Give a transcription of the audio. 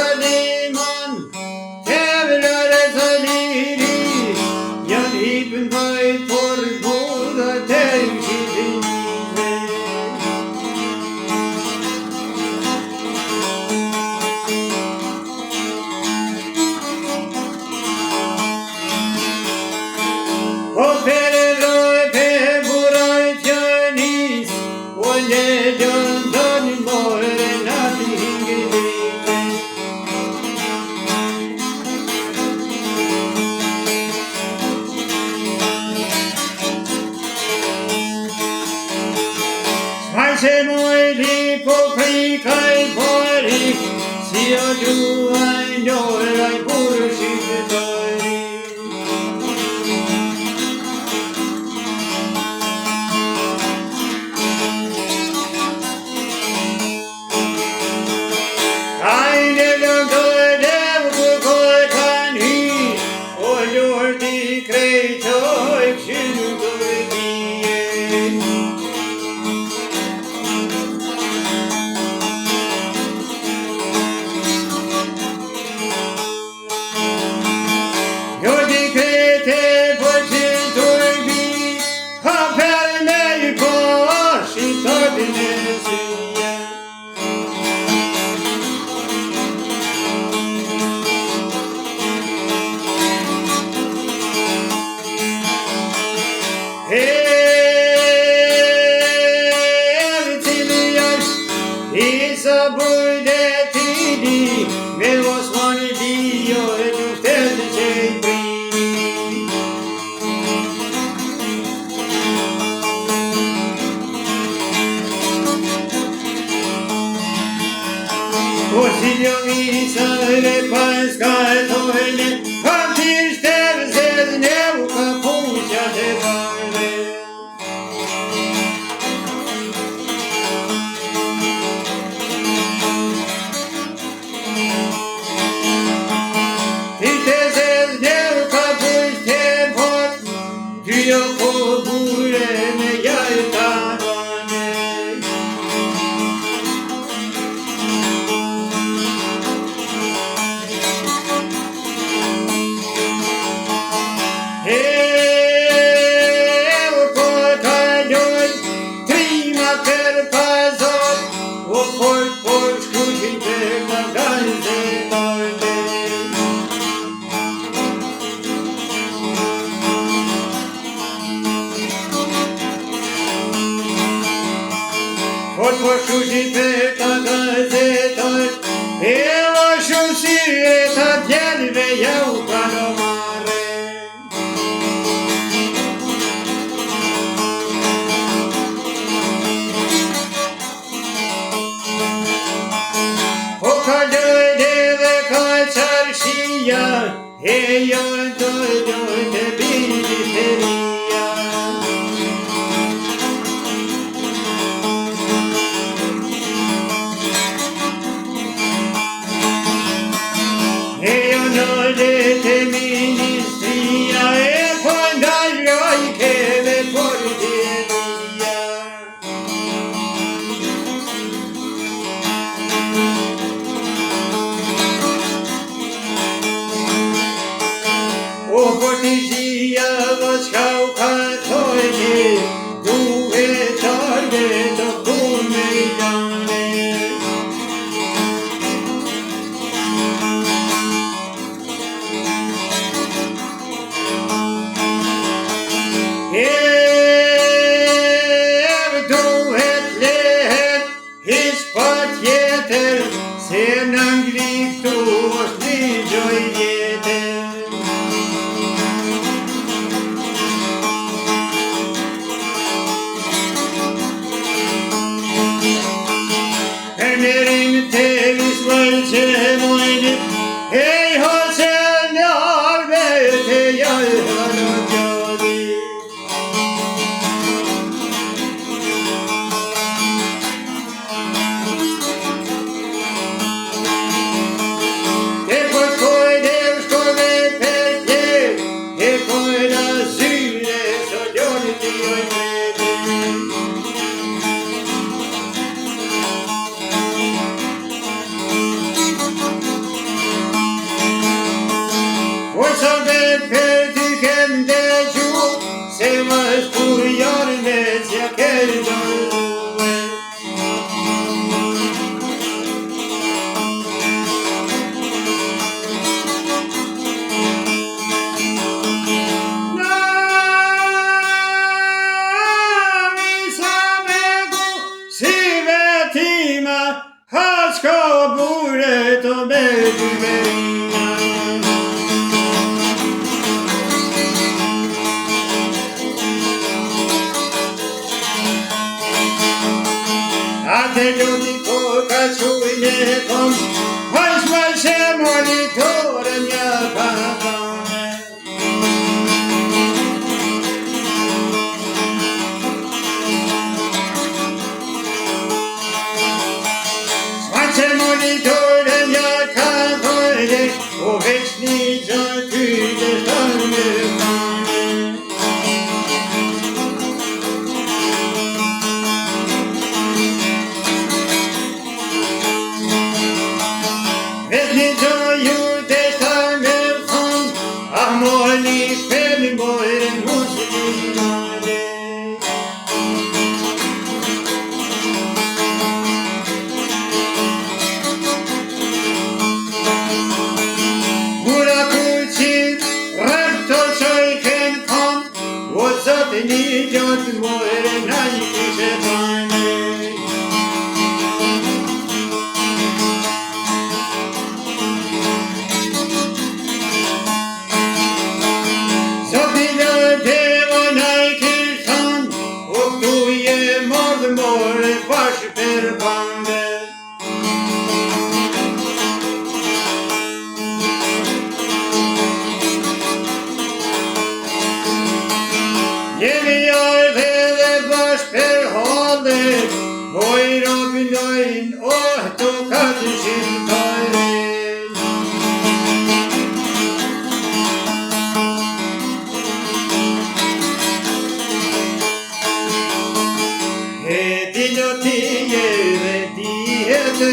Saliman, evlare saliri, janë hipën vajt por buda të shqitinive. O pereroj pe buraj qënis, o legjën dënë more në tingëlive. Smajse moj li po prikaj pori, si o gjuaj njëraj burë shqiptari. Hajde lëngë ku koj kanë hi, o lordi krejtoj këshyru gërbije. Lordi krejte po qënë tërbi, ha për me i po shqitoj në sije. Isa bujdetini, me Osmani Dio e luftet që i prini. O Siljo Isa le paska e tojle, kam tishter zezne u ka puqa të vajle. Dio po bure me jajta bane. O po kaloj, trima per pazoj, o por shkuqin per në gajze bane. Po shushi për të gazetot, e o shushi e të djelve jau kanomare. O kaloj dhe ka qarshia, e jo doj të biliteria. Te ministria e fondalloj keve porteria. O porteria vos kau katojne, duhe tarde të kume jane. Duhet lehet hiç pat yeter, se në ngrit tu është një gjoj jeter. E nërin të vismën që mojnë, e i hose në arve të jajë në gjodi. për ty kem dëgju, se më shkur jarë me që kërë dërruve. Hashko bure të me dymerina. Ate ljuti koka qujnë e kom, hash ma që monitore një kakone. Që monitore një kakone, o veç një gjë ty dhe shtanë me kone. Veç një gjë ju dhe shtanë me kone, ah moli femi mojre muslimane. Një gjatë mojre në një kishe tane. Zotin në deva në i kishtan, o këtu je mordë more bashkë për bande. Jemi ardhe dhe bashkë për halë, boj robinojnë, oh të katë shqiptare. E di do t'i e dhe t'i e të